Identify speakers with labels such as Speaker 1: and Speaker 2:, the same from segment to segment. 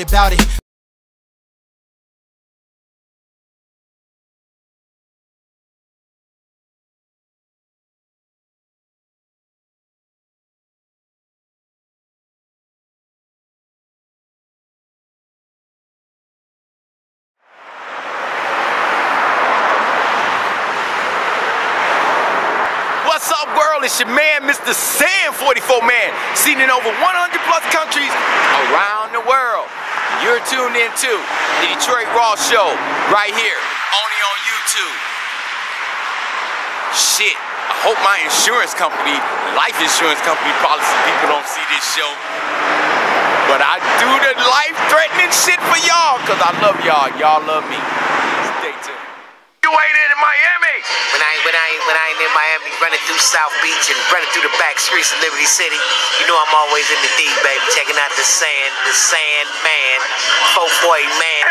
Speaker 1: about it.
Speaker 2: What's up, world? It's your man, MrSan44Man, seen in over 100 plus countries around the world. You're tuned in to the Detroit Raw Show right here, only on YouTube. Shit, I hope my insurance company, life insurance company policy people don't see this show. But I do the life-threatening shit for y'all, because I love y'all. Y'all love me. Stay tuned. You ain't in Miami.
Speaker 3: When I ain't in Miami, running through South Beach and running through the back streets of Liberty City, you know I'm always in the D, baby, checking out the MrSan44Man.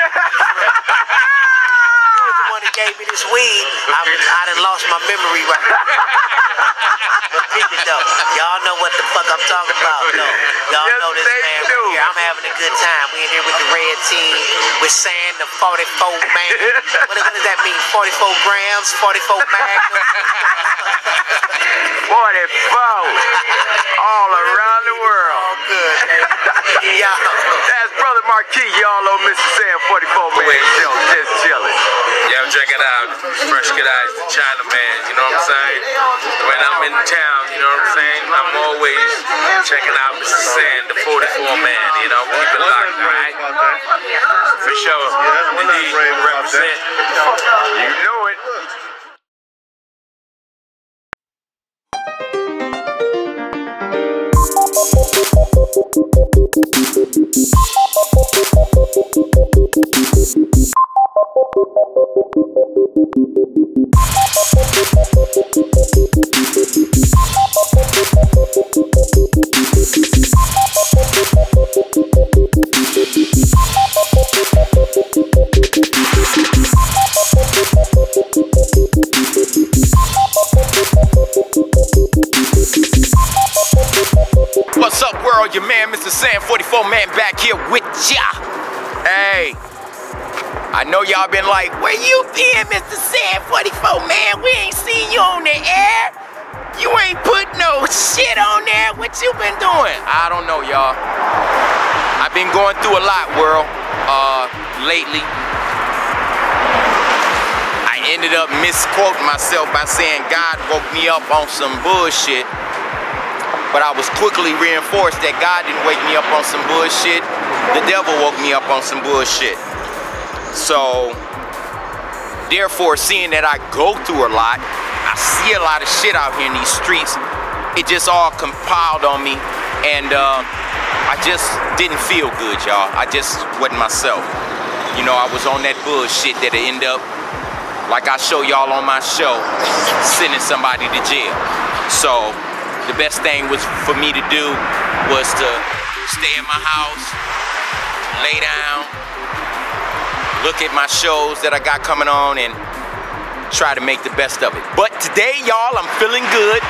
Speaker 3: You was the one that gave me this weed. I done lost my memory right now. But pick it though. Y'all know what the fuck I'm talking about, though. Y'all know this man right here. I'm having a good time. We in here with the red team, with MrSan44Man. What does that mean? 44 grams, 44 magnum.
Speaker 2: 44 all around the world.
Speaker 3: All good. Y'all.
Speaker 2: That's Brother Marquis, y'all on MrSan44Man show, just chilling.
Speaker 4: Yeah, I'm checking out Fresh Good Eyes, the China Man, you know what I'm saying? When I'm in town, you know what I'm saying? I'm always checking out MrSan44Man, you know, keep it locked, alright? For sure. Indeed, represent.
Speaker 2: You know it. What's up, world? Your man, MrSan44Man, back here with ya. Hey, I know y'all been like, where you been, MrSan44Man? We ain't seen you on the air. You ain't put no shit on there. What you been doing? I don't know, y'all. I've been going through a lot, world, lately. I ended up misquoting myself by saying God woke me up on some bullshit. But I was quickly reinforced that God didn't wake me up on some bullshit. The devil woke me up on some bullshit. So, therefore, seeing that I go through a lot, I see a lot of shit out here in these streets, it just all compiled on me, and I just didn't feel good, y'all. I just wasn't myself. You know, I was on that bullshit that'll end up, like I show y'all on my show, sending somebody to jail. So, the best thing was for me to do was to stay in my house, lay down, look at my shows that I got coming on, and try to make the best of it. But today, y'all, I'm feeling good,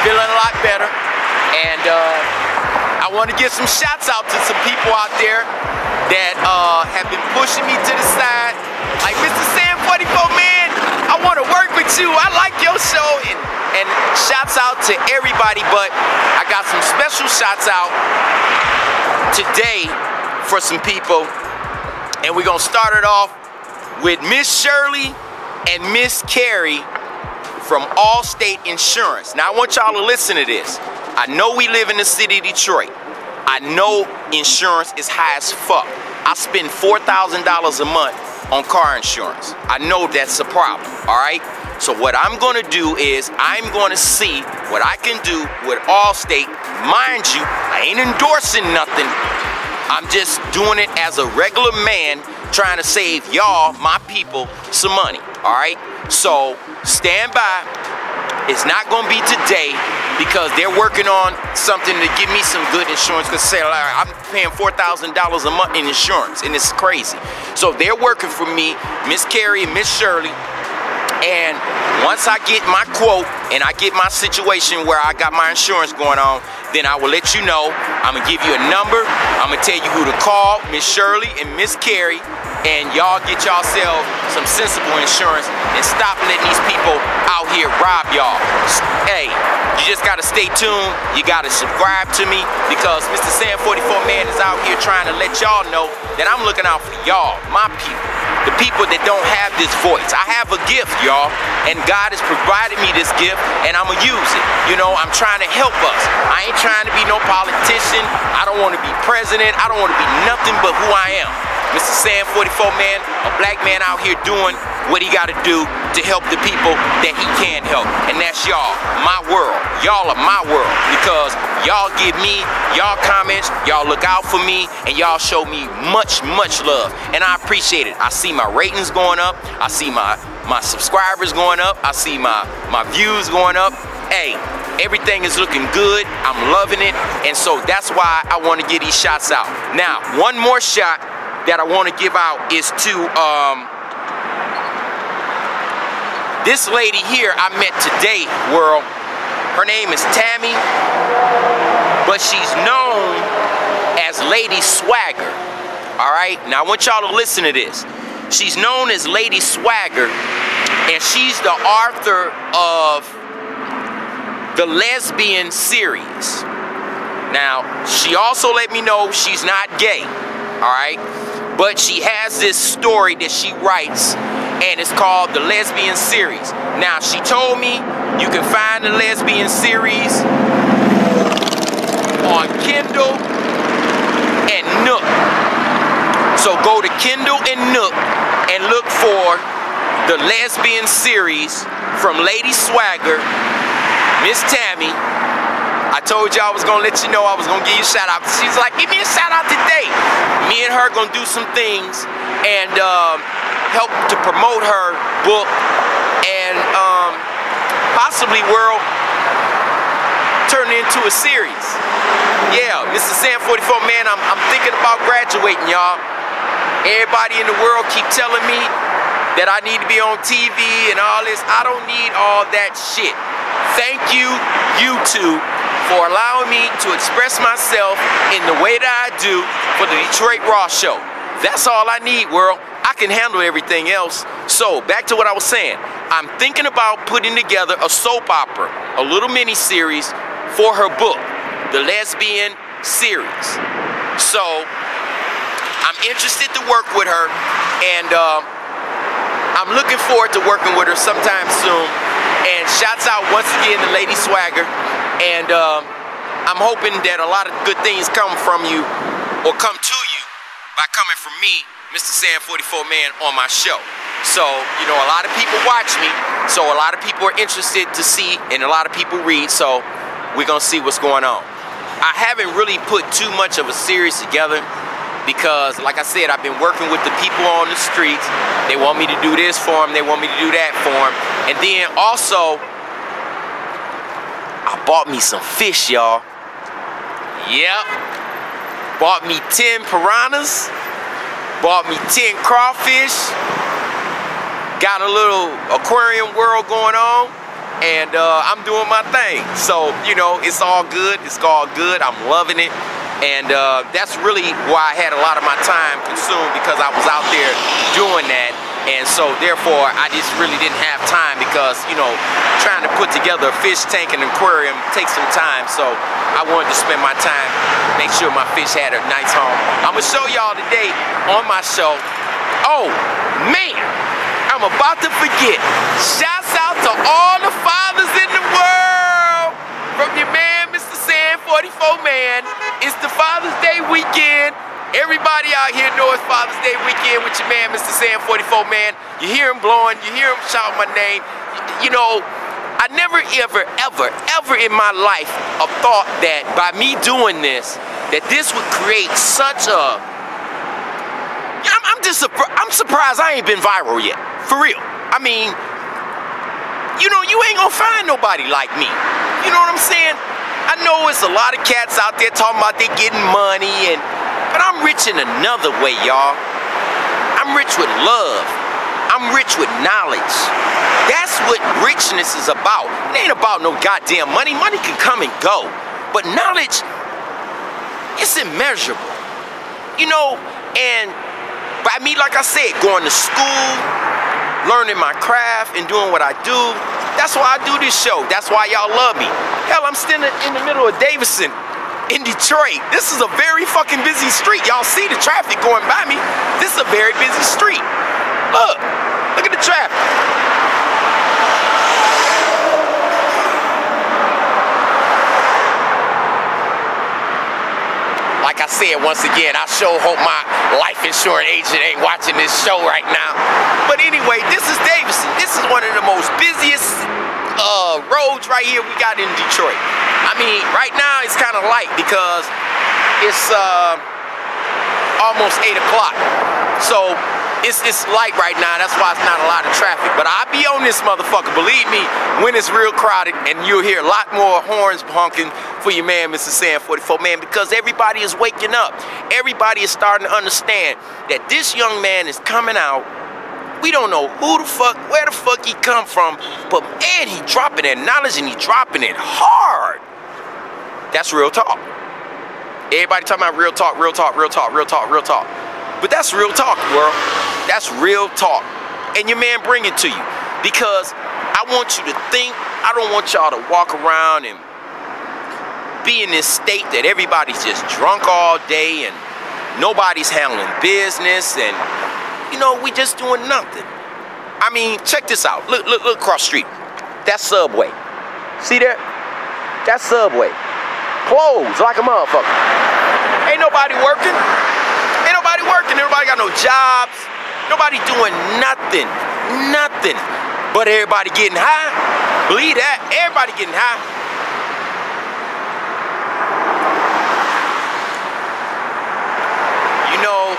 Speaker 2: feeling a lot better, and I want to give some shouts out to some people out there that have been pushing me to the side. Like, MrSan44Man, I want to work with you. I like your show. And shouts out to everybody, but I got some special shouts out today for some people. And we're going to start it off with Miss Shirley and Miss Carrie from Allstate Insurance. Now, I want y'all to listen to this. I know we live in the city of Detroit. I know insurance is high as fuck. I spend $4,000 a month on car insurance. I know that's a problem, all right? So what I'm gonna do is I'm gonna see what I can do with Allstate. Mind you, I ain't endorsing nothing. I'm just doing it as a regular man trying to save y'all, my people, some money, all right? So stand by. It's not gonna be today because they're working on something to give me some good insurance, because say, I'm paying $4,000 a month in insurance, and it's crazy. So they're working for me, Miss Carrie and Miss Shirley. And once I get my quote and I get my situation where I got my insurance going on, then I will let you know. I'm gonna give you a number. I'm gonna tell you who to call, Miss Shirley and Miss Carrie, and y'all get yourself some sensible insurance and stop letting these people out here rob y'all. Hey, you just gotta stay tuned. You gotta subscribe to me because MrSan44Man is out here trying to let y'all know that I'm looking out for y'all, my people. The people that don't have this voice. I have a gift, y'all, and God has provided me this gift, and I'm gonna use it. You know, I'm trying to help us. I ain't trying to be no politician. I don't want to be president. I don't want to be nothing but who I am. MrSan44Man, a black man out here doing what he got to do to help the people that he can help, and that's y'all, my world. Y'all are my world because y'all give me y'all comments, y'all look out for me, and y'all show me much love, and I appreciate it. I see my ratings going up. I see my subscribers going up. I see my views going up. Hey, everything is looking good. I'm loving it, and so that's why I want to get these shots out. Now, one more shot that I want to give out is to this lady here I met today, world. Her name is Tammy, but she's known as Lady Swagger. All right, now I want y'all to listen to this. She's known as Lady Swagger, and she's the author of the Lesbian series. Now, she also let me know she's not gay, all right? But she has this story that she writes, and it's called the Lesbian series. Now, she told me you can find the Lesbian series on Kindle and Nook. So go to Kindle and Nook and look for the Lesbian series from Lady Swagger, Miss Tammy. I told you I was gonna let you know, I was gonna give you a shout out. She's like, give me a shout out today. Me and her gonna do some things and help to promote her book and possibly, world, turn it into a series. Yeah, MrSan44Man, I'm thinking about graduating, y'all. Everybody in the world keep telling me that I need to be on TV and all this. I don't need all that shit. Thank you, YouTube, for allowing me to express myself in the way that I do for the Detroit Raw Show. That's all I need, world. I can handle everything else. So, back to what I was saying. I'm thinking about putting together a soap opera, a little mini-series for her book, the Lesbian series. So, I'm interested to work with her, and I'm looking forward to working with her sometime soon. And shouts out once again to Lady Swagger. And I'm hoping that a lot of good things come from you or come to you by coming from me, MrSan44Man, on my show. So, you know, a lot of people watch me, so a lot of people are interested to see, and a lot of people read, so we're gonna see what's going on. I haven't really put too much of a series together because, like I said, I've been working with the people on the streets. They want me to do this for them, they want me to do that for them. And then also, I bought me some fish, y'all. Yep. Bought me 10 piranhas. Bought me 10 crawfish. Got a little aquarium world going on. And I'm doing my thing. So, you know, it's all good. It's all good. I'm loving it. And that's really why I had a lot of my time consumed, because I was out there doing that. And so, therefore, I just really didn't have time because, you know, trying to put together a fish tank and aquarium takes some time. So, I wanted to spend my time, make sure my fish had a nice home. I'm going to show y'all today on my show. Oh, man, I'm about to forget. Shouts out to all the fathers in the world. From your man, MrSan44Man. It's the Father's Day weekend. Everybody out here knows Father's Day weekend with your man, MrSan44Man. You hear him blowing, you hear him shouting my name. You know, I never, ever in my life have thought that by me doing this, that this would create such a... I'm surprised I ain't been viral yet, for real. I mean, you know, you ain't gonna find nobody like me. You know what I'm saying? I know it's a lot of cats out there talking about they getting money but I'm rich in another way, y'all. I'm rich with love. I'm rich with knowledge. That's what richness is about. It ain't about no goddamn money. Money can come and go. But knowledge, it's immeasurable. You know, and by me, like I said, going to school, learning my craft and doing what I do, that's why I do this show. That's why y'all love me. Hell, I'm standing in the middle of Davidson in Detroit. This is a very fucking busy street. Y'all see the traffic going by me. This is a very busy street. Look at the traffic. Like I said, once again, I sure hope my life insurance agent ain't watching this show right now. But anyway, this is Davidson. This is one of the most busiest roads right here we got in Detroit. I mean, right now it's kind of light because it's almost 8 o'clock. So it's light right now. That's why it's not a lot of traffic. But I'll be on this motherfucker, believe me, when it's real crowded, and you'll hear a lot more horns honking for your man, MrSan44Man, because everybody is waking up. Everybody is starting to understand that this young man is coming out. We don't know who the fuck, where the fuck he come from, but man, he dropping that knowledge and he dropping it hard. That's real talk. Everybody talking about real talk, real talk, real talk, real talk, real talk. But that's real talk, world. That's real talk. And your man bring it to you. Because I want you to think, I don't want y'all to walk around and be in this state that everybody's just drunk all day and nobody's handling business and, you know, we just doing nothing. I mean, check this out. Look across the street. That's Subway. See there? That's Subway. Closed like a motherfucker. Ain't nobody working. Ain't nobody working. Everybody got no jobs. Nobody doing nothing. Nothing. But everybody getting high. Believe that. Everybody getting high. You know,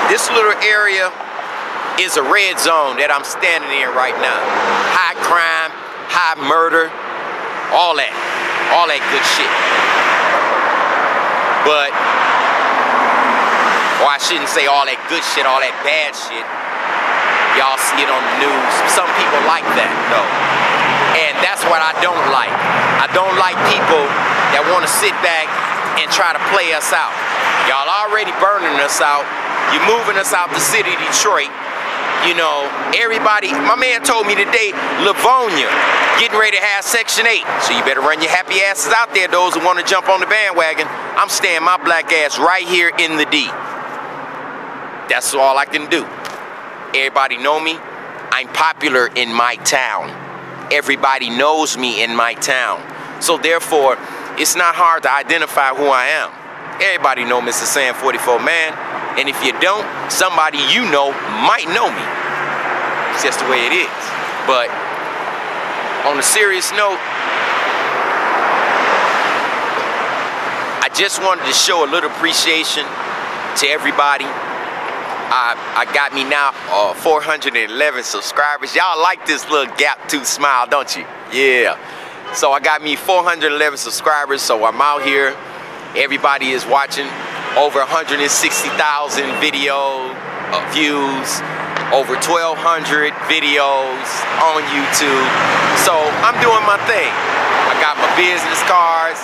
Speaker 2: this little area is a red zone that I'm standing in right now. High crime, high murder, all that good shit. But, or I shouldn't say all that good shit, all that bad shit. Y'all see it on the news. Some people like that, though. And that's what I don't like. I don't like people that want to sit back and try to play us out. Y'all already burning us out. You're moving us out the city of Detroit. You know, everybody, my man told me today, Livonia getting ready to have Section 8. So you better run your happy asses out there, those who want to jump on the bandwagon. I'm staying my black ass right here in the D. That's all I can do. Everybody know me. I'm popular in my town. Everybody knows me in my town. So therefore, it's not hard to identify who I am. Everybody know MrSan44Man. And if you don't, somebody you know might know me. It's just the way it is. But on a serious note, I just wanted to show a little appreciation to everybody. I got me now 411 subscribers. Y'all like this little gap tooth smile, don't you? Yeah. So I got me 411 subscribers, so I'm out here. Everybody is watching. Over 160,000 video views, over 1,200 videos on YouTube. So I'm doing my thing. I got my business cards.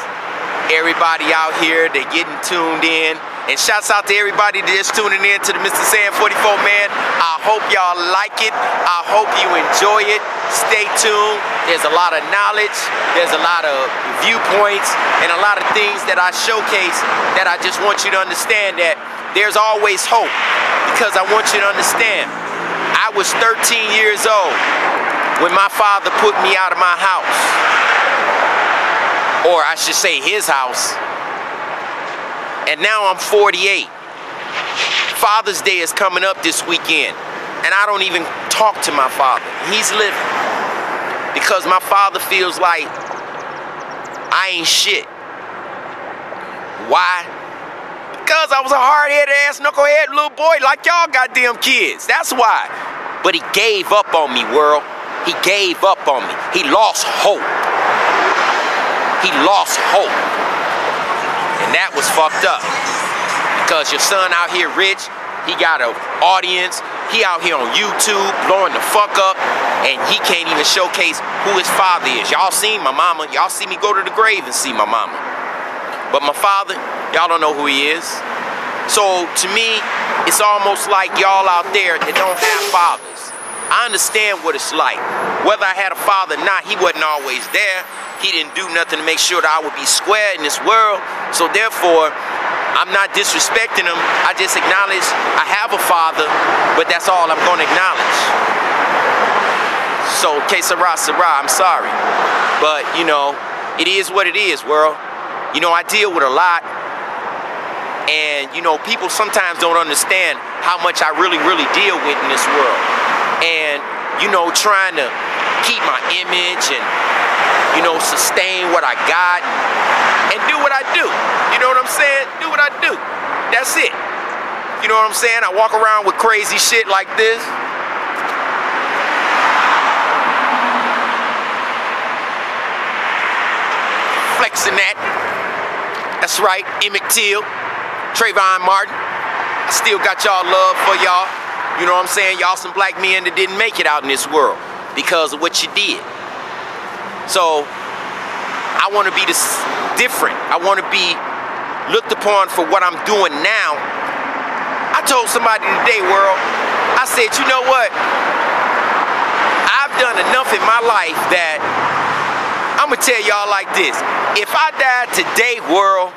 Speaker 2: Everybody out here, they getting tuned in. And shouts out to everybody that's tuning in to the MrSan44Man. I hope y'all like it. I hope you enjoy it. Stay tuned. There's a lot of knowledge. There's a lot of viewpoints and a lot of things that I showcase that I just want you to understand that there's always hope. Because I want you to understand, I was 13 years old when my father put me out of my house. Or I should say his house. And now I'm 48. Father's Day is coming up this weekend. And I don't even talk to my father. He's living. Because my father feels like I ain't shit. Why? Because I was a hard-headed ass knucklehead little boy like y'all goddamn kids. That's why. But he gave up on me, world. He gave up on me. He lost hope. He lost hope. And that was fucked up. Because your son out here rich, He got an audience. He out here on YouTube blowing the fuck up, and he can't even showcase who his father is. Y'all seen my mama. Y'all see me go to the grave and see my mama. But my father, y'all don't know who he is. So to me, it's almost like y'all out there that don't have fathers. I understand what it's like. Whether I had a father or not, he wasn't always there. He didn't do nothing to make sure that I would be square in this world. So therefore, I'm not disrespecting him. I just acknowledge I have a father, but that's all I'm going to acknowledge. So, que sera, sera, I'm sorry. But, you know, it is what it is, world. You know, I deal with a lot. And, you know, people sometimes don't understand how much I really deal with in this world. And, you know, trying to keep my image and, you know, sustain what I got and do what I do. You know what I'm saying? Do what I do. That's it. You know what I'm saying? I walk around with crazy shit like this. Flexing that. That's right, Emmett Till, Trayvon Martin. I still got y'all love for y'all. You know what I'm saying? Y'all some black men that didn't make it out in this world because of what you did. So, I want to be different. I want to be looked upon for what I'm doing now. I told somebody today, world, I said, you know what? I've done enough in my life that I'm going to tell y'all like this. If I died today, world,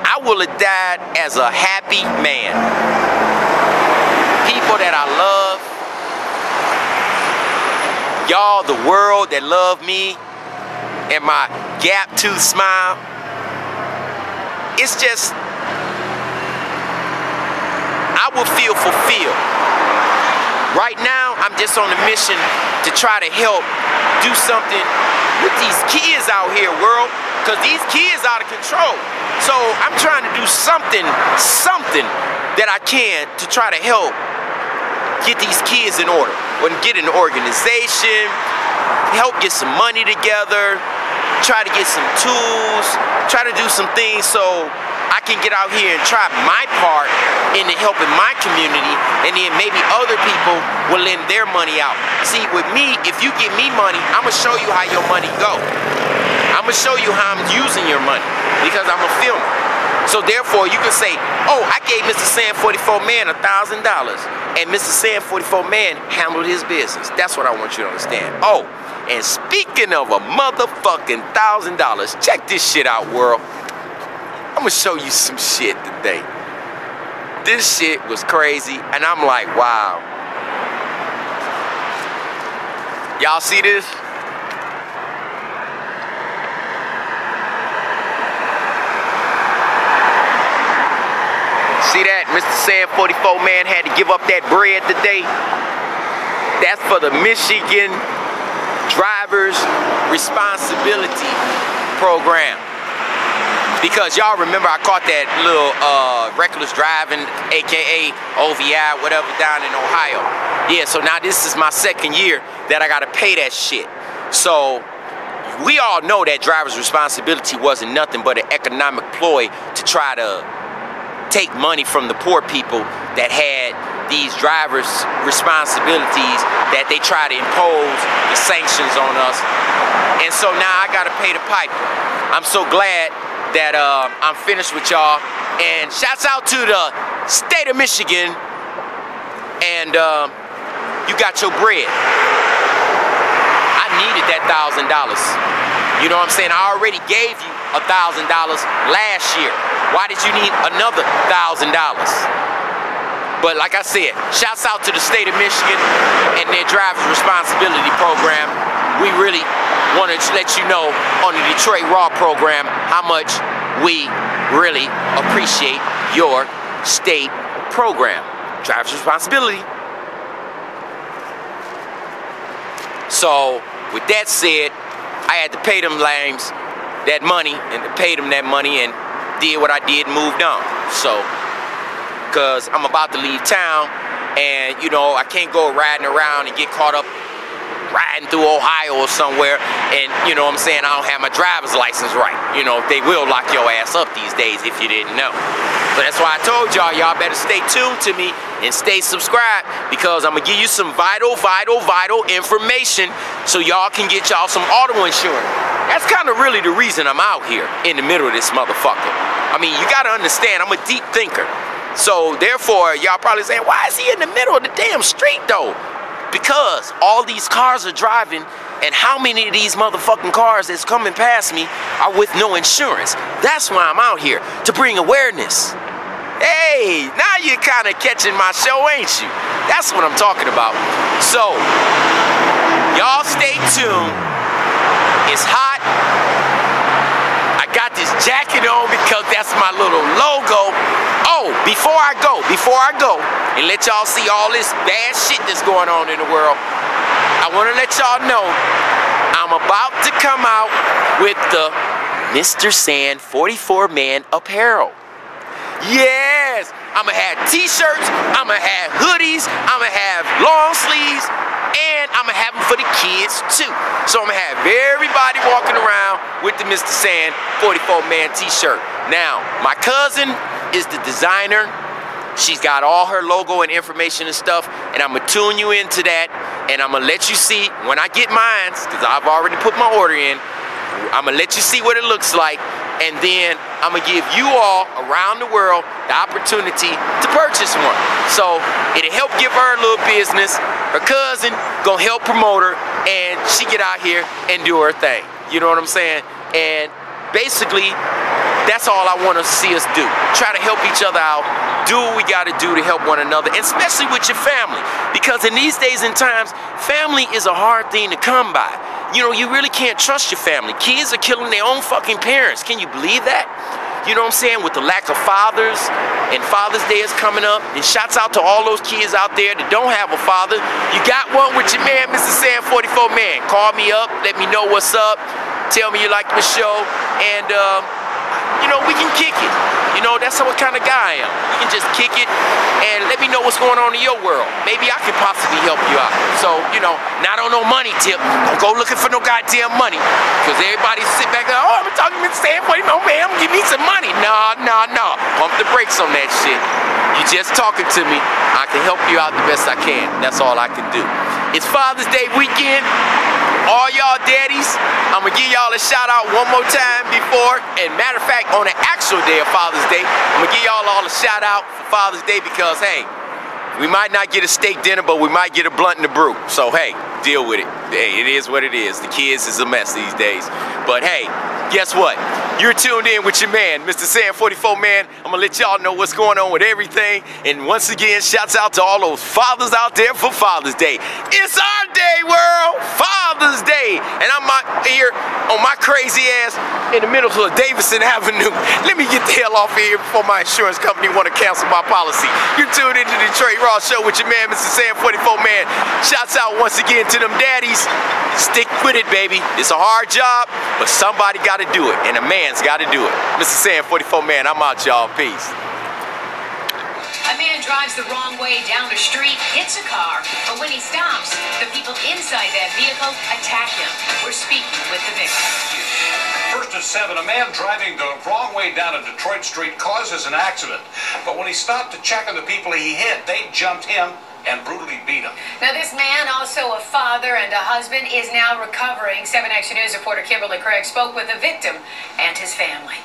Speaker 2: I will have died as a happy man. People that I love, y'all, the world that love me, and my gap tooth smile. It's just, I will feel fulfilled. Right now, I'm just on a mission to try to help do something with these kids out here, world, because these kids out of control. So I'm trying to do something that I can to try to help get these kids in order, or get an organization, help get some money together, try to get some tools, try to do some things so I can get out here and try my part in helping my community, and then maybe other people will lend their money out. See, with me, if you give me money, I'm gonna show you how your money go. I'm gonna show you how I'm using your money because I'm a filmer. So therefore, you can say, oh, I gave MrSan44Man $1,000, and MrSan44Man handled his business. That's what I want you to understand. Oh, and speaking of a motherfucking $1,000, check this shit out, world. I'm gonna show you some shit today. This shit was crazy, and I'm like, wow. Y'all see this? See that? MrSan44Man had to give up that bread today. That's for the Michigan Drivers Responsibility Program. Because y'all remember I caught that little reckless driving, aka OVI, whatever, down in Ohio. Yeah, so now this is my second year that I gotta pay that shit. So we all know that driver's responsibility wasn't nothing but an economic ploy to try to take money from the poor people that had these driver's responsibilities that they try to impose the sanctions on us. And so now I gotta pay the piper. I'm so glad that I'm finished with y'all. And shouts out to the state of Michigan. And you got your bread. I needed that $1,000. You know what I'm saying? I already gave you $1,000 last year. Why did you need another $1,000? But like I said, shouts out to the state of Michigan and their driver's responsibility program. We really want to let you know on the Detroit Raw program how much we really appreciate your state program. Driver's responsibility. So with that said, I had to pay them lames that money, and to pay them that money, and did what I did and moved on. So, because I'm about to leave town, and you know, I can't go riding around and get caught up riding through Ohio or somewhere, and you know what I'm saying, I don't have my driver's license right. You know, they will lock your ass up these days if you didn't know. So that's why I told y'all better stay tuned to me and stay subscribed, because I'm gonna give you some vital information so y'all can get y'all some auto insurance. That's kind of really the reason I'm out here in the middle of this motherfucker. I mean, you gotta understand, I'm a deep thinker. So therefore, y'all probably saying, why is he in the middle of the damn street though? Because all these cars are driving, and how many of these motherfucking cars that's coming past me are with no insurance? That's why I'm out here, to bring awareness. Hey, now you're kind of catching my show, ain't you? That's what I'm talking about. So, y'all stay tuned. It's hot. I got this jacket on because that's my little logo. Oh, before I go, and let y'all see all this bad shit that's going on in the world, I want to let y'all know I'm about to come out with the MrSan44Man apparel. Yes, I'm gonna have t-shirts, I'm gonna have hoodies, I'm gonna have long sleeves, and I'm gonna have them for the kids too. So I'm gonna have everybody walking around with the MrSan44Man t-shirt. Now, my cousin is the designer. She's got all her logo and information and stuff, and I'm gonna tune you into that, and I'm gonna let you see when I get mine, because I've already put my order in. I'm gonna let you see what it looks like, and then I'm gonna give you all around the world the opportunity to purchase one. So it'll help give her a little business. Her cousin gonna help promote her, and she get out here and do her thing. You know what I'm saying? And basically, that's all I want to see us do. Try to help each other out. Do what we got to do to help one another, and especially with your family. Because in these days and times, family is a hard thing to come by. You know, you really can't trust your family. Kids are killing their own fucking parents. Can you believe that? You know what I'm saying? With the lack of fathers, and Father's Day is coming up, and shouts out to all those kids out there that don't have a father. You got one with your man, MrSan44Man. Call me up, let me know what's up. Tell me you like the show, and you know, we can kick it. You know, that's what kind of guy I am. We can just kick it and let me know what's going on in your world. Maybe I can possibly help you out. So, you know, not on no money tip. Don't go looking for no goddamn money. Because everybody sit back and, oh, I'm talking to MrSan44Man, give me some money. Nah. Pump the brakes on that shit. You just talking to me. I can help you out the best I can. That's all I can do. It's Father's Day weekend. All y'all daddies, I'm gonna give y'all a shout out one more time before, and matter of fact, on the actual day of Father's Day, I'm gonna give y'all all a shout out for Father's Day, because hey, we might not get a steak dinner, but we might get a blunt and a brew. So hey, deal with it. Hey, it is what it is. The kids is a mess these days. But hey, guess what? You're tuned in with your man, MrSan44Man. I'm gonna let y'all know what's going on with everything. And once again, shouts out to all those fathers out there for Father's Day. It's our day, world! Father's Day! And I'm out here on my crazy ass in the middle of Davidson Avenue. Let me get the hell off of here before my insurance company wanna cancel my policy. You're tuned into the Detroit Raw Show with your man, MrSan44Man. Shouts out once again to them daddies. Stick with it, baby. It's a hard job, but somebody gotta do it, and a man's gotta do it. MrSan44Man, I'm out, y'all. Peace.
Speaker 1: A man drives the wrong way down the street, hits a car, but when he stops, the people inside that vehicle attack him. We're speaking with the victim.
Speaker 5: First at 7, a man driving the wrong way down a Detroit street causes an accident. But when he stopped to check on the people he hit, they jumped him and brutally beat him. Now
Speaker 1: this man, also a father and a husband, is now recovering. 7 Action News reporter Kimberly Craig spoke with the victim and his family.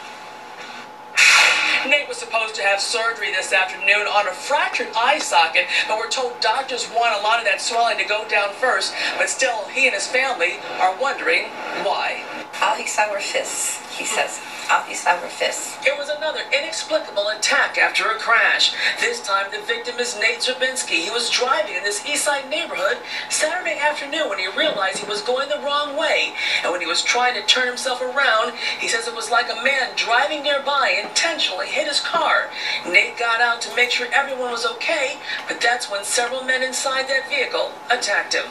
Speaker 6: Nate was supposed to have surgery this afternoon on a fractured eye socket, but we're told doctors want a lot of that swelling to go down first, but still he and his family are wondering why.
Speaker 7: All he saw were fists, he says. All he saw were fists.
Speaker 6: It was another inexplicable attack after a crash. This time the victim is Nate Zerbinski. He was driving in this Eastside neighborhood Saturday afternoon when he realized he was going the wrong way. And when he was trying to turn himself around, he says it was like a man driving nearby intentionally hit his car. Nate got out to make sure everyone was okay, but that's when several men inside that vehicle attacked him.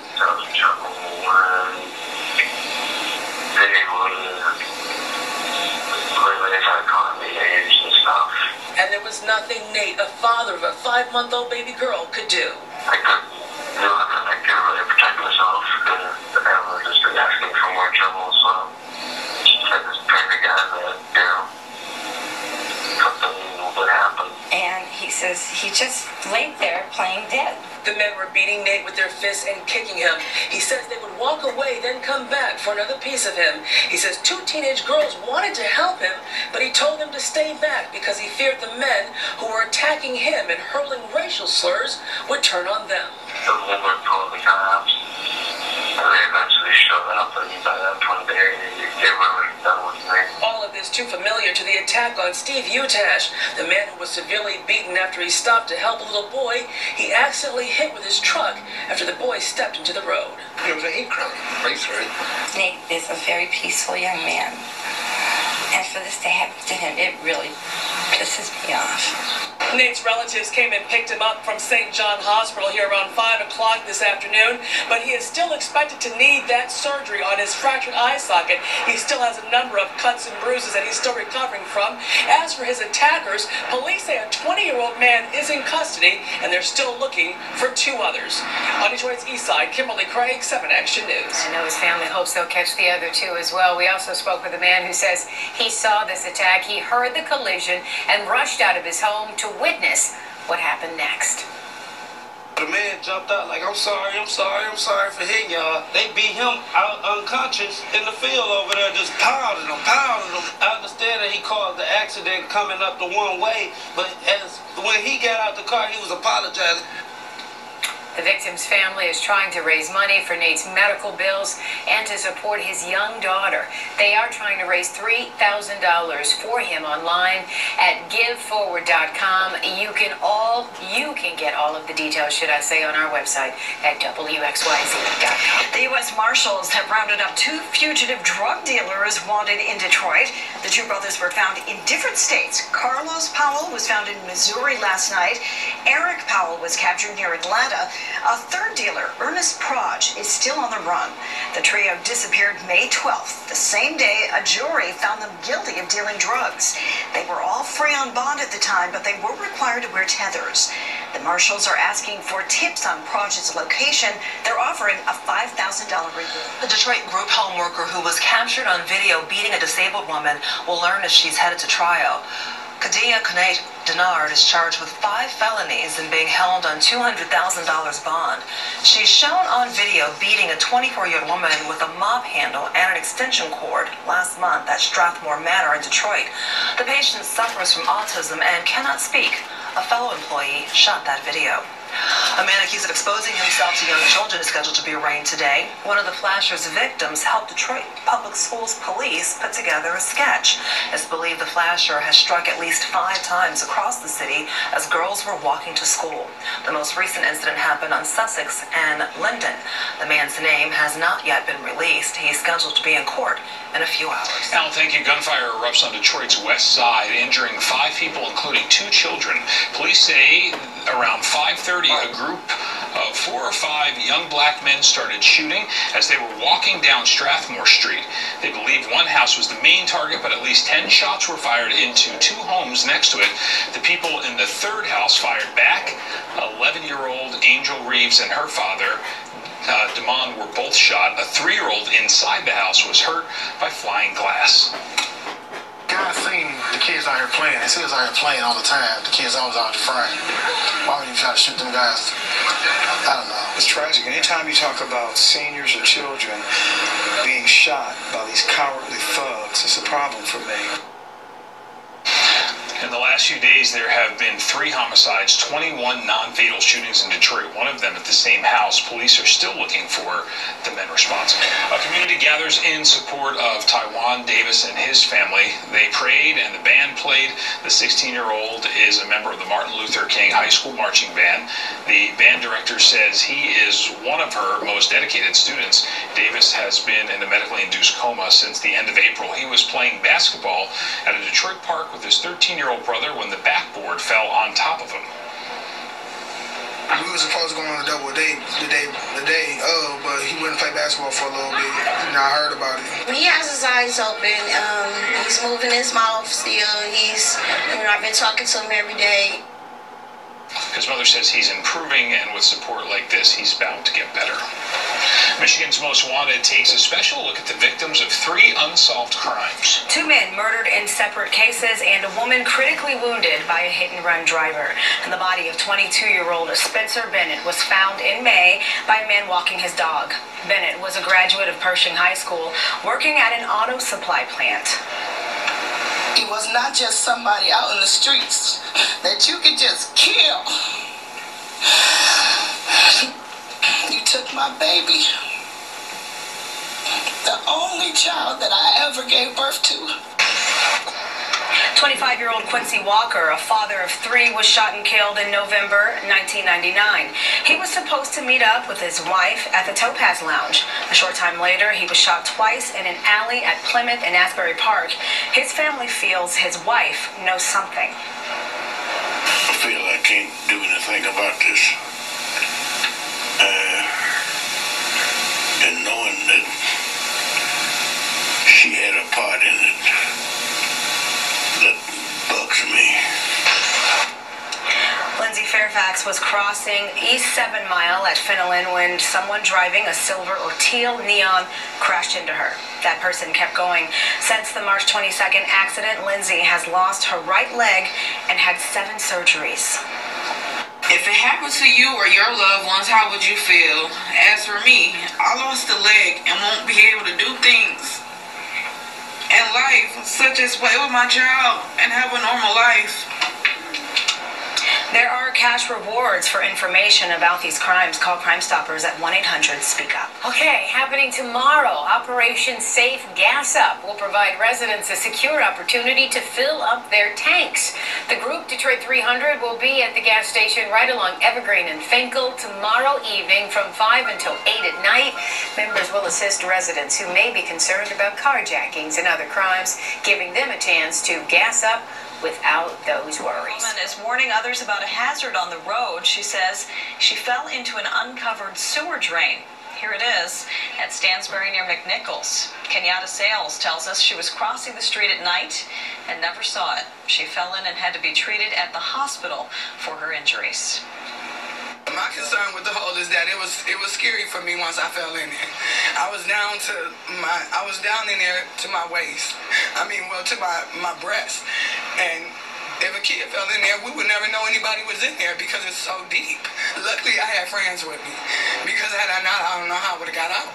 Speaker 6: And there was nothing Nate, a father of a 5-month-old baby girl, could do.
Speaker 8: I couldn't really protect myself.
Speaker 7: he just laid there playing dead.
Speaker 6: The men were beating Nate with their fists and kicking him. He says they would walk away, then come back for another piece of him. He says 2 teenage girls wanted to help him, but he told them to stay back because he feared the men who were attacking him and hurling racial slurs would turn on them.
Speaker 8: The woman told me times, and they eventually showed up, and by that point they were done with me.
Speaker 6: All of this too familiar to the attack on Steve Utash, the man who was severely beaten after he stopped to help a little boy he accidentally hit with his truck after the boy stepped into the road.
Speaker 9: It was a hate crime. Basically.
Speaker 7: Nate is a very peaceful young man. And for this to happen to him, it really pisses me off.
Speaker 6: Nate's relatives came and picked him up from St. John Hospital here around 5 o'clock this afternoon, but he is still expected to need that surgery on his fractured eye socket. He still has a number of cuts and bruises that he's still recovering from. As for his attackers, police say a 20-year-old man is in custody, and they're still looking for 2 others. On Detroit's east side, Kimberly Craig, 7 Action News.
Speaker 1: I know his family hopes they'll catch the other 2 as well. We also spoke with a man who says he saw this attack, he heard the collision, and rushed out of his home to witness what happened next.
Speaker 10: The man jumped out like, I'm sorry for hitting y'all. They beat him out unconscious in the field over there, just pounding him. I understand that he caused the accident coming up the one way, but when he got out the car, he was apologizing.
Speaker 1: The victim's family is trying to raise money for Nate's medical bills and to support his young daughter. They are trying to raise $3,000 for him online at giveforward.com. You can get all of the details, should I say, on our website at WXYZ.com.
Speaker 11: The U.S. Marshals have rounded up 2 fugitive drug dealers wanted in Detroit. The 2 brothers were found in different states. Carlos Powell was found in Missouri last night. Eric Powell was captured near Atlanta. A 3rd dealer, Ernest Proj, is still on the run. The trio disappeared May 12th. The same day, a jury found them guilty of dealing drugs. They were all free on bond at the time, but they were required to wear tethers. The marshals are asking for tips on Proj's location. They're offering a $5,000 reward.
Speaker 12: The Detroit group home worker who was captured on video beating a disabled woman will learn if she's headed to trial. Kadia Kanate Denard is charged with 5 felonies and being held on $200,000 bond. She's shown on video beating a 24-year-old woman with a mop handle and an extension cord last month at Strathmore Manor in Detroit. The patient suffers from autism and cannot speak. A fellow employee shot that video. A man accused of exposing himself to young children is scheduled to be arraigned today. One of the flasher's victims helped Detroit Public Schools police put together a sketch. It's believed the flasher has struck at least 5 times across the city as girls were walking to school. The most recent incident happened on Sussex and Linden. The man's name has not yet been released. He's scheduled to be in court in a few hours.
Speaker 5: Al, thank you. Gunfire erupts on Detroit's west side, injuring 5 people, including 2 children. Police say around 5:30, a group of 4 or 5 young black men started shooting as they were walking down Strathmore Street. They believe one house was the main target, but at least 10 shots were fired into 2 homes next to it. The people in the 3rd house fired back. 11-year-old Angel Reeves and her father, Damon, were both shot. A 3-year-old inside the house was hurt by flying glass.
Speaker 9: Guys seen the kids out here playing. They see us out here playing all the time. The kids always out here frying. Why would you try to shoot them guys? I don't know.
Speaker 13: It's tragic. Anytime you talk about seniors or children being shot by these cowardly thugs, it's a problem for me.
Speaker 5: In the last few days, there have been 3 homicides, 21 non-fatal shootings in Detroit, one of them at the same house. Police are still looking for the men responsible. A community gathers in support of Taiwan Davis and his family. They prayed and the band played. The 16-year-old is a member of the Martin Luther King High School marching band. The band director says he is one of her most dedicated students. Davis has been in a medically induced coma since the end of April. He was playing basketball at a Detroit park with his 13-year-old brother when the backboard fell on top of him.
Speaker 9: We were supposed to go on a double date the day of, but he wouldn't play basketball for a little bit. And I heard about it.
Speaker 14: He has his eyes open. He's moving his mouth still. I've been talking to him every day.
Speaker 5: His mother says he's improving, and with support like this, he's bound to get better. Michigan's Most Wanted takes a special look at the victims of 3 unsolved crimes.
Speaker 15: 2 men murdered in separate cases and a woman critically wounded by a hit-and-run driver. And the body of 22-year-old Spencer Bennett was found in May by a man walking his dog. Bennett was a graduate of Pershing High School, working at an auto supply plant.
Speaker 16: He was not just somebody out in the streets that you could just kill. You took my baby. The only child that I ever gave birth to.
Speaker 15: 25-year-old Quincy Walker, a father of 3, was shot and killed in November 1999. He was supposed to meet up with his wife at the Topaz Lounge. A short time later, he was shot twice in an alley at Plymouth and Asbury Park. His family feels his wife knows something.
Speaker 17: I feel I can't do anything about this. And knowing that she had a part in it, that bugs me.
Speaker 15: Lindsay Fairfax was crossing East 7 Mile at Fenelon when someone driving a silver or teal neon crashed into her. That person kept going. Since the March 22nd accident, Lindsay has lost her right leg and had 7 surgeries.
Speaker 18: If it happened to you or your loved ones, how would you feel? As for me, I lost a leg and won't be able to do things in life, such as play with my child and have a normal life.
Speaker 15: There are cash rewards for information about these crimes. Call Crime Stoppers at 1-800-SPEAK-UP.
Speaker 1: Okay, happening tomorrow, Operation Safe Gas Up will provide residents a secure opportunity to fill up their tanks. The group, Detroit 300, will be at the gas station right along Evergreen and Finkel tomorrow evening from 5 until 8 at night. Members will assist residents who may be concerned about carjackings and other crimes, giving them a chance to gas up without those worries.
Speaker 11: A woman is warning others about a hazard on the road. She says she fell into an uncovered sewer drain. Here it is at Stansbury near McNichols. Kenyatta Sales tells us she was crossing the street at night and never saw it. She fell in and had to be treated at the hospital for her injuries.
Speaker 16: My concern with the hole is that it was scary for me once I fell in there. I was down in there to my waist. To my breast. And if a kid fell in there, we would never know anybody was in there because it's so deep. Luckily, I had friends with me. Because had I not, I don't know how I would have got out.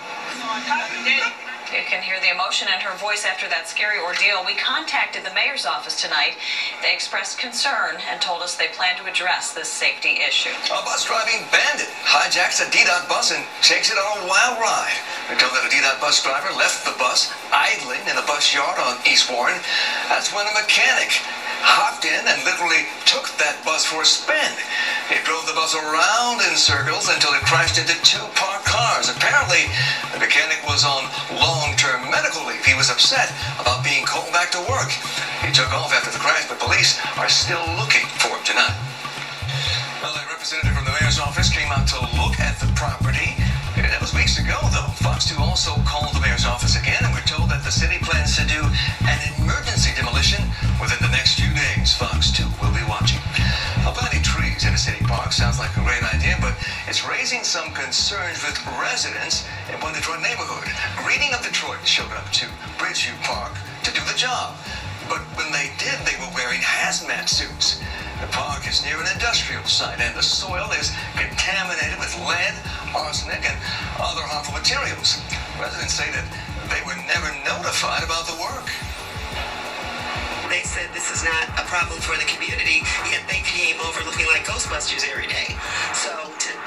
Speaker 11: You can hear the emotion in her voice after that scary ordeal. We contacted the mayor's office tonight. They expressed concern and told us they plan to address this safety issue.
Speaker 19: A bus driving bandit hijacks a D-Dot bus and takes it on a wild ride. We're told that a D-Dot bus driver left the bus idling in the bus yard on East Warren. That's when a mechanic hopped in and literally took that bus for a spin. He drove the bus around in circles until it crashed into 2 parked cars. Apparently, the mechanic was on long-term medical leave. He was upset about being called back to work. He took off after the crash, but police are still looking for him tonight. Well, a representative from the mayor's office came out to look at the property. That was weeks ago, though. Fox 2 also called the mayor's office again, and we're told that the city plans to do an emergency demolition within the next few days. Fox 2 will be watching. Planting trees in a city park sounds like a great idea, but it's raising some concerns with residents in one Detroit neighborhood. Greening of Detroit showed up to Bridgeview Park to do the job. But when they did, they were wearing hazmat suits. The park is near an industrial site, and the soil is contaminated with lead, arsenic, and other harmful materials. Residents say that they were never notified about the work.
Speaker 20: They said this is not a problem for the community, yet they came over looking like Ghostbusters every day. So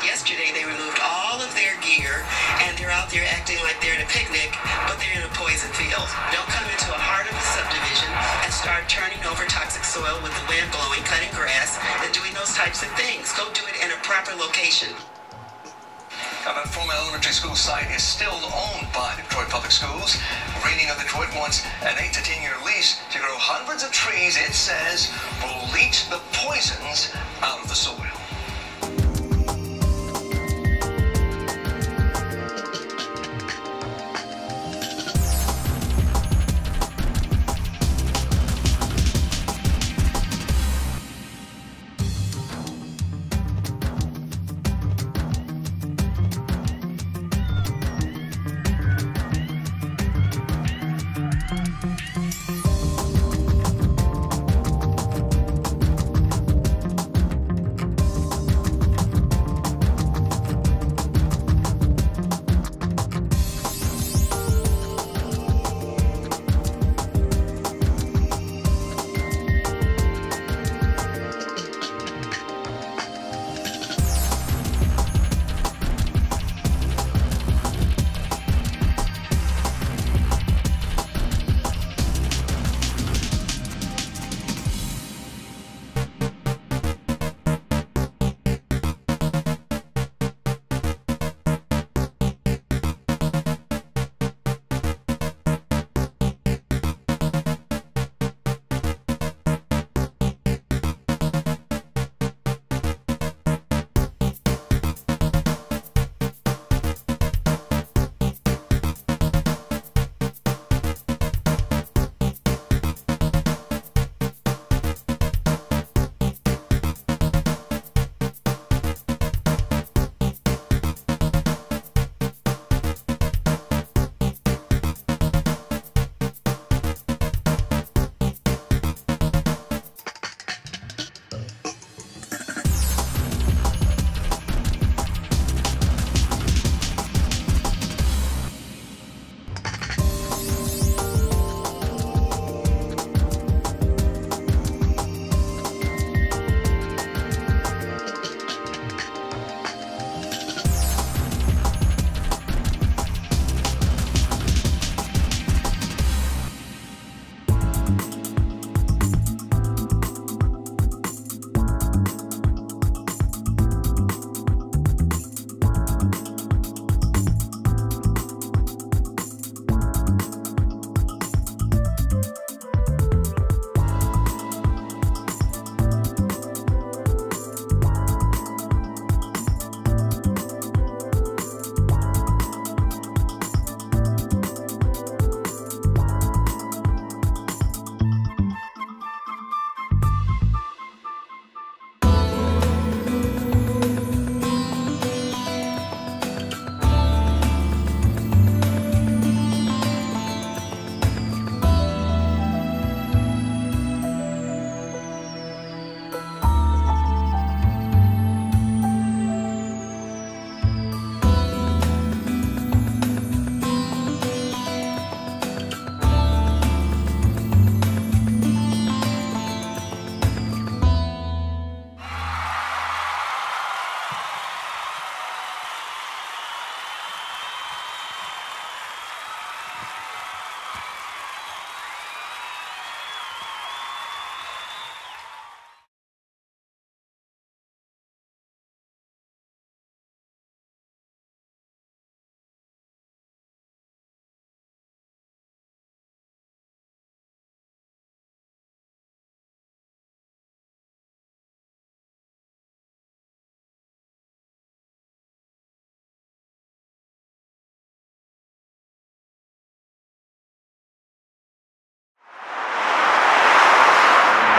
Speaker 20: yesterday they removed all of their gear, and they're out there acting like they're at a picnic, but they're in a poison field. Don't come into the heart of a subdivision and start turning over toxic soil with the wind blowing, cutting grass, and doing those types of things. Go do it in a proper location.
Speaker 19: That former elementary school site is still owned by Detroit Public Schools. Greening of Detroit wants an 8 to 10 year lease to grow hundreds of trees, it says, will leach the poisons out of the soil.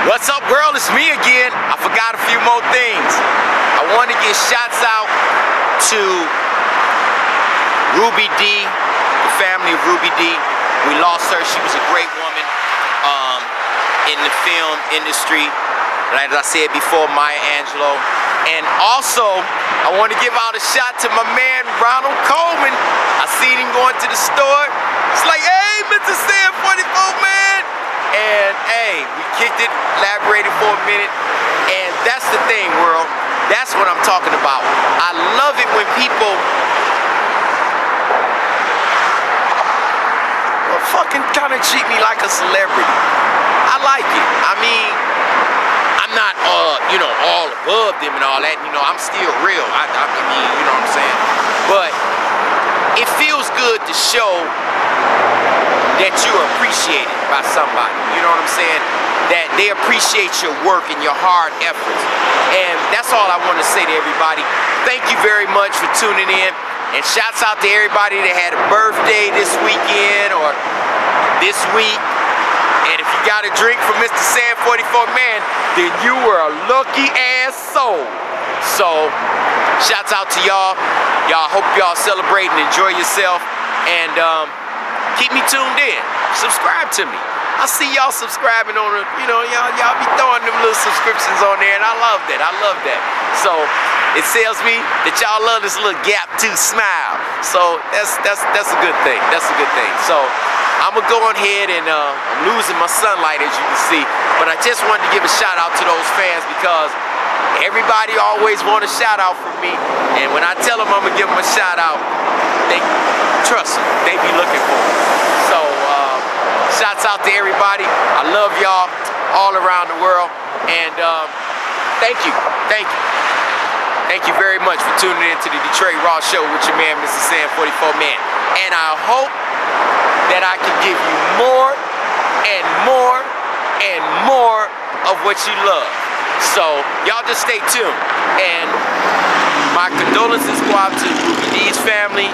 Speaker 2: What's up, girl? It's me again. I forgot a few more things. I want to give shouts out to Ruby D, the family of Ruby D. We lost her. She was a great woman in the film industry. Like I said before, Maya Angelou. And also, I want to give out a shout to my man, Ronald Coleman. I seen him going to the store. It's like, hey, MrSan44Man. And hey, we kicked it, elaborated for a minute. And that's the thing, world. That's what I'm talking about. I love it when people fucking kind of treat me like a celebrity. I like it. I mean, I'm not, you know, all above them and all that. You know, I'm still real. I mean, you know what I'm saying? But it feels good to show that you're appreciated by somebody. You know what I'm saying? That they appreciate your work and your hard efforts. And that's all I want to say to everybody. Thank you very much for tuning in. And shouts out to everybody that had a birthday this weekend or this week. And if you got a drink from MrSan44Man, then you were a lucky ass soul. So, shouts out to y'all. Y'all, hope y'all celebrate and enjoy yourself. And keep me tuned in. Subscribe to me. I see y'all subscribing on it. You know, y'all be throwing them little subscriptions on there, and I love that. I love that. So it tells me that y'all love this little gap tooth smile. So that's a good thing. That's a good thing. So I'm gonna go on ahead and I'm losing my sunlight, as you can see. But I just wanted to give a shout out to those fans because everybody always want a shout out from me. And when I tell them I'm gonna give them a shout out, they trust me. They be looking for it. So shouts out to everybody. I love y'all all around the world. And thank you. Thank you. Thank you very much for tuning in to the Detroit Raw Show with your man, MrSan44Man. And I hope that I can give you more and more and more of what you love. So y'all just stay tuned. And my condolences go out to Ruby D's family.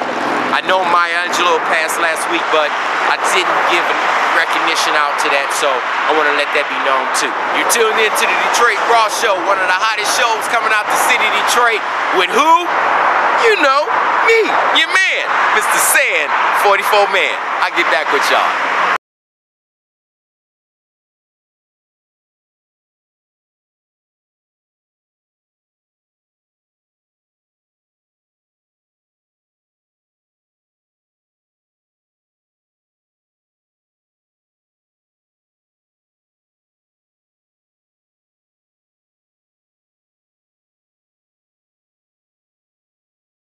Speaker 2: I know Maya Angelou passed last week, but I didn't give recognition out to that, so I want to let that be known too. You're tuned in to the Detroit Raw Show, one of the hottest shows coming out the city of Detroit. With who? You know, me, your man, MrSan44Man. I'll get back with y'all.